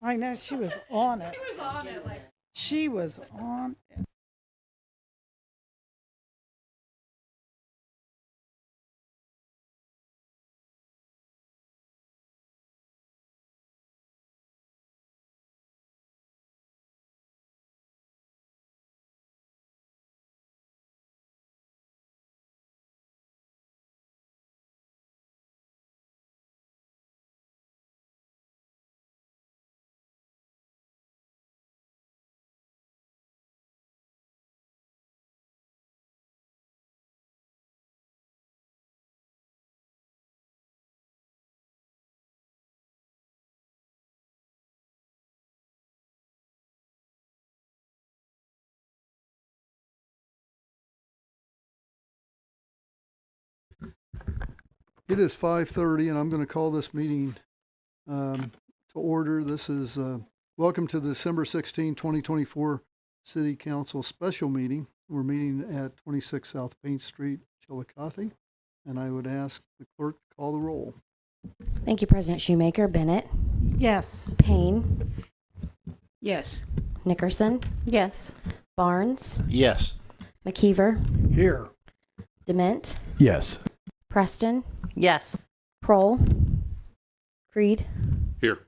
I know she was on it. She was on it. It is 5:30, and I'm going to call this meeting to order. This is welcome to the December 16, 2024 City Council special meeting. We're meeting at 26 South Paint Street, Chiillicothe, and I would ask the clerk to call the roll. Thank you, President Shoemaker. Bennett. Yes. Payne. Yes. Nickerson. Yes. Barnes. Yes. McKeever. Here. Dement. Yes. Preston. Yes. Prohl. Creed. Here.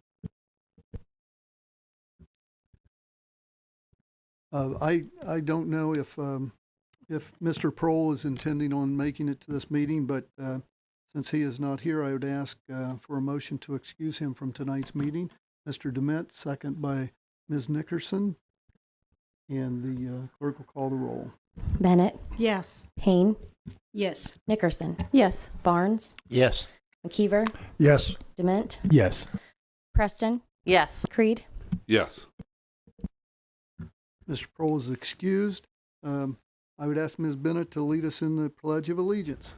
I don't know if Mr. Prohl is intending on making it to this meeting, but since he is not here, I would ask for a motion to excuse him from tonight's meeting. Mr. Dement, second by Ms. Nickerson, and the clerk will call the roll. Bennett. Yes. Payne. Yes. Nickerson. Yes. Barnes. Yes. McKeever. Yes. Dement. Yes. Preston. Yes. Creed. Yes. Mr. Prohl is excused. I would ask Ms. Bennett to lead us in the Pledge of Allegiance.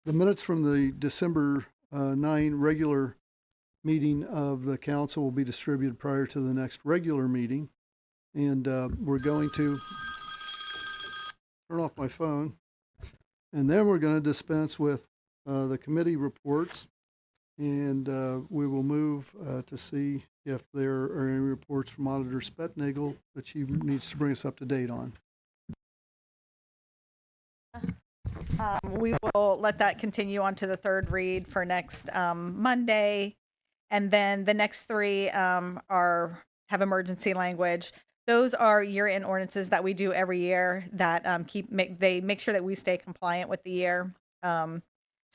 The minutes from the December 9 regular meeting of the council will be distributed prior to the next regular meeting. And we're going to turn off my phone. And then we're going to dispense with the committee reports. And we will move to see if there are any reports from Auditor Spetnagel that she needs to bring us up to date on. We will let that continue on to the third read for next Monday. And then the next three have emergency language. Those are year-end ordinances that we do every year that they make sure that we stay compliant with the year. So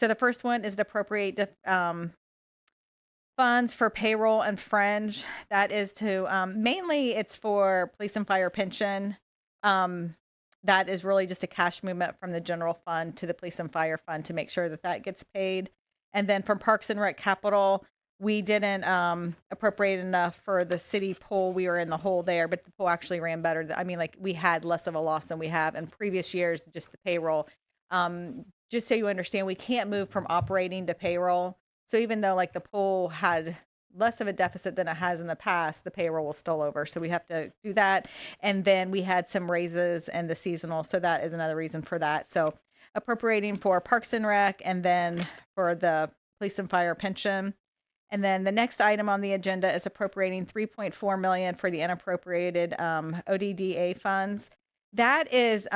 the first one is to appropriate funds for payroll and fringe. That is to mainly it's for police and fire pension. That is really just a cash movement from the general fund to the police and fire fund to make sure that that gets paid. And then from Parks and Rec Capital, we didn't appropriate enough for the city pool. We were in the hole there, but the pool actually ran better. I mean, like we had less of a loss than we have in previous years, just the payroll. Just so you understand, we can't move from operating to payroll. So even though like the pool had less of a deficit than it has in the past, the payroll will still over. So we have to do that. And then we had some raises and the seasonal. So that is another reason for that. So appropriating for Parks and Rec and then for the police and fire pension. And then the next item on the agenda is appropriating $3.4 million for the unappropriated ODDA funds. That is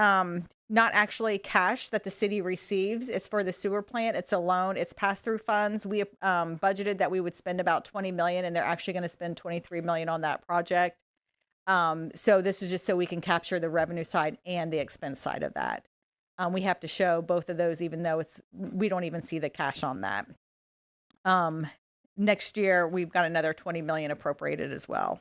not actually cash that the city receives. It's for the sewer plant. It's a loan. It's pass-through funds. We budgeted that we would spend about $20 million, and they're actually going to spend $23 million on that project. So this is just so we can capture the revenue side and the expense side of that. We have to show both of those, even though we don't even see the cash on that. next year we've got another 20 million appropriated as well.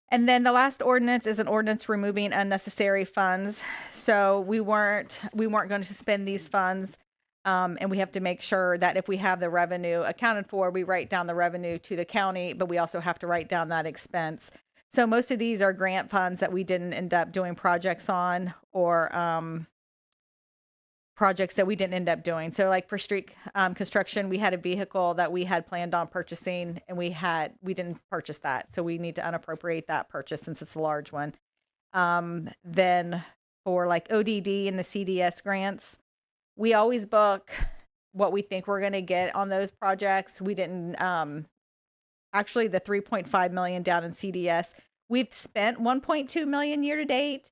And then the last ordinance is an ordinance removing unnecessary funds. So we weren't going to spend these funds. And we have to make sure that if we have the revenue accounted for, we write down the revenue to the county, but we also have to write down that expense. So most of these are grant funds that we didn't end up doing projects on, or projects that we didn't end up doing. So like for street construction, we had a vehicle that we had planned on purchasing, and we didn't purchase that. So we need to unappropriate that purchase since it's a large one. Then for like ODD and the CDS grants, we always book what we think we're going to get on those projects. We didn't, actually the 3.5 million down in CDS, we've spent 1.2 million year to date.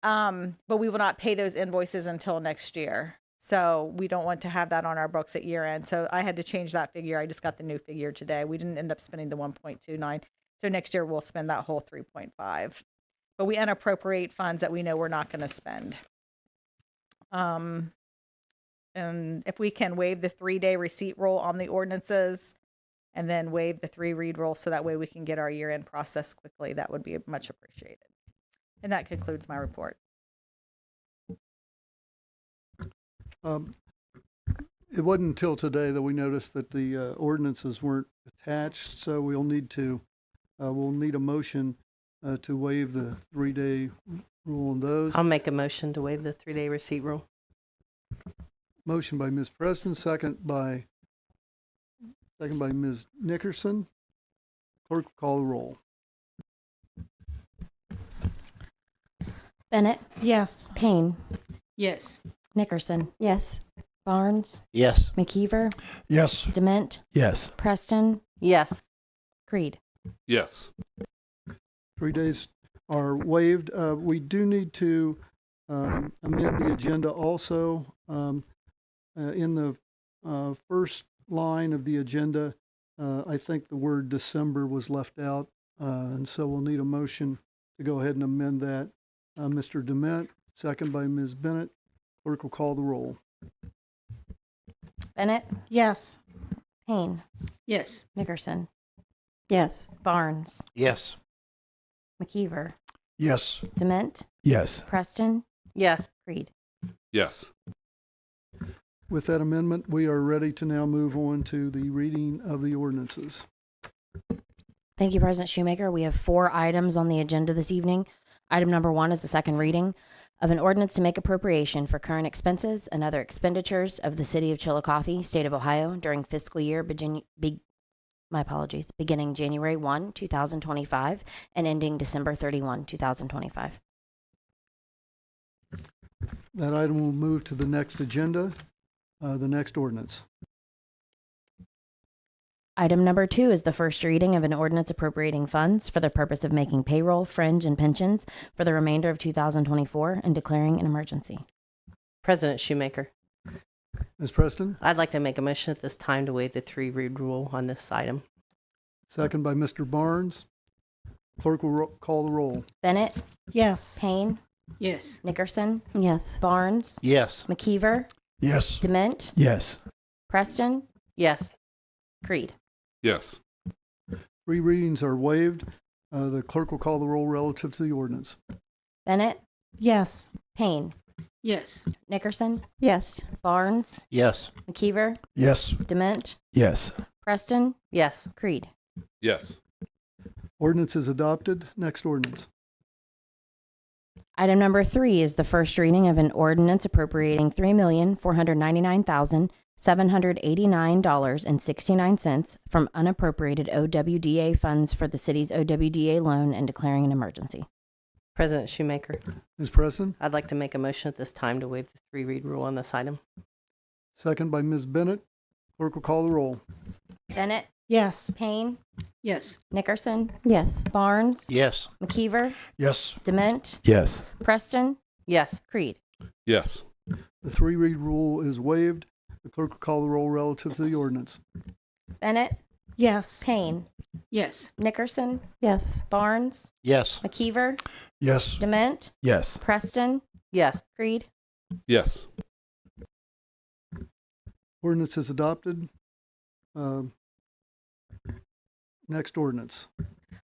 But we will not pay those invoices until next year. So we don't want to have that on our books at year end. So I had to change that figure. I just got the new figure today. We didn't end up spending the 1.29. So next year we'll spend that whole 3.5. But we unappropriate funds that we know we're not going to spend. And if we can waive the 3-day receipt rule on the ordinances and then waive the 3 read rule so that way we can get our year end process quickly, that would be much appreciated. And that concludes my report. It wasn't until today that we noticed that the ordinances weren't attached, so we'll need a motion to waive the 3-day rule on those. I'll make a motion to waive the 3-day receipt rule. Motion by Ms. Preston, second by Ms. Nickerson. Clerk will call the roll. Bennett, Yes. Payne, Yes. Nickerson, Yes. Barnes, Yes. McKeever, Yes. Dement, Yes. Preston, Yes. Creed. Yes. 3 days are waived. We do need to amend the agenda also. In the first line of the agenda, I think the word December was left out, and so we'll need a motion to go ahead and amend that. Mr. Dement, second by Ms. Bennett. Clerk will call the roll. Bennett, Yes. Payne, Yes. Nickerson, Yes. Barnes, Yes. McKeever, Yes. Dement, Yes. Preston, Yes. Creed. Yes. With that amendment, we are ready to now move on to the reading of the ordinances. Thank you, President Shoemaker. We have 4 items on the agenda this evening. Item number 1 is the second reading of an ordinance to make appropriation for current expenses and other expenditures of the city of Chiillicothe, state of Ohio, during fiscal year beginning January 1, 2025, and ending December 31, 2025. That item will move to the next agenda, the next ordinance. Item number 2 is the first reading of an ordinance appropriating funds for the purpose of making payroll, fringe, and pensions for the remainder of 2024 and declaring an emergency. President Shoemaker, Ms. Preston, I'd like to make a motion at this time to waive the 3 read rule on this item. second by Mr. Barnes. Clerk will call the roll. Bennett, Yes. Payne, Yes. Nickerson, Yes. Barnes, Yes. McKeever, Yes. Dement, Yes. Preston, Yes. Creed. Yes. 3 readings are waived. The clerk will call the roll relative to the ordinance. Bennett, Yes. Payne, Yes. Nickerson, Yes. Barnes, Yes. McKeever, Yes. Dement, Yes. Preston, Yes. Creed. Yes. Ordinance is adopted. Next ordinance. Item number 3 is the first reading of an ordinance appropriating $3,499,789.69 from unappropriated OWDA funds for the city's OWDA loan and declaring an emergency. President Shoemaker, Ms. Preston, I'd like to make a motion at this time to waive the 3 read rule on this item. second by Ms. Bennett. Clerk will call the roll. Bennett, Yes. Payne, Yes. Nickerson, Yes. Barnes, Yes. McKeever, Yes. Dement, Yes. Preston, Yes. Creed. Yes. The 3 read rule is waived. The clerk will call the roll relative to the ordinance. Bennett, Yes. Payne, Yes. Nickerson, Yes. Barnes, Yes. McKeever, Yes. Dement, Yes. Preston, Yes. Creed. Yes. Ordinance is adopted. next ordinance.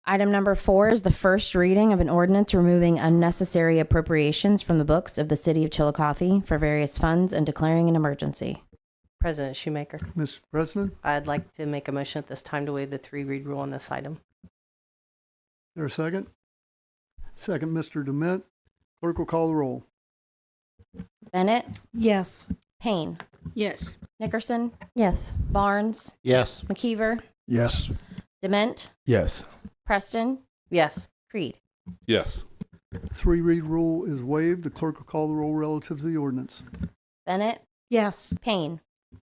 Item number 4 is the first reading of an ordinance removing unnecessary appropriations from the books of the City of Chiillicothe for various funds and declaring an emergency. President Shoemaker, Mr. President, I'd like to make a motion at this time to waive the 3-read rule on this item. is there a second? Second, Mr. Dement. Clerk will call the roll. Bennett, Yes. Payne, Yes. Nickerson, Yes. Barnes, Yes. McKeever, Yes. Dement, Yes. Preston, Yes. Creed. Yes. 3-read rule is waived. The clerk will call the roll relative to the ordinance. Bennett, Yes. Payne,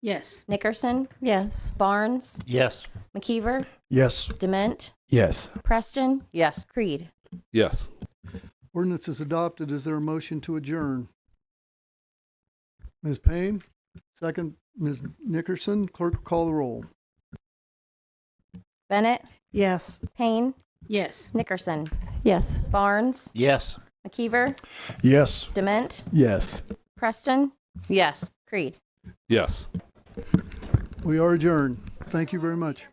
Yes. Nickerson, Yes. Barnes, Yes. McKeever, Yes. Dement, Yes. Preston, Yes. Creed. Yes. Ordinance is adopted. Is there a motion to adjourn? Ms. Payne, second, Ms. Nickerson. Clerk will call the roll. Bennett, Yes. Payne, Yes. Nickerson, Yes. Barnes, Yes. McKeever, Yes. Dement, Yes. Preston, Yes. Creed. Yes. We are adjourned. Thank you very much.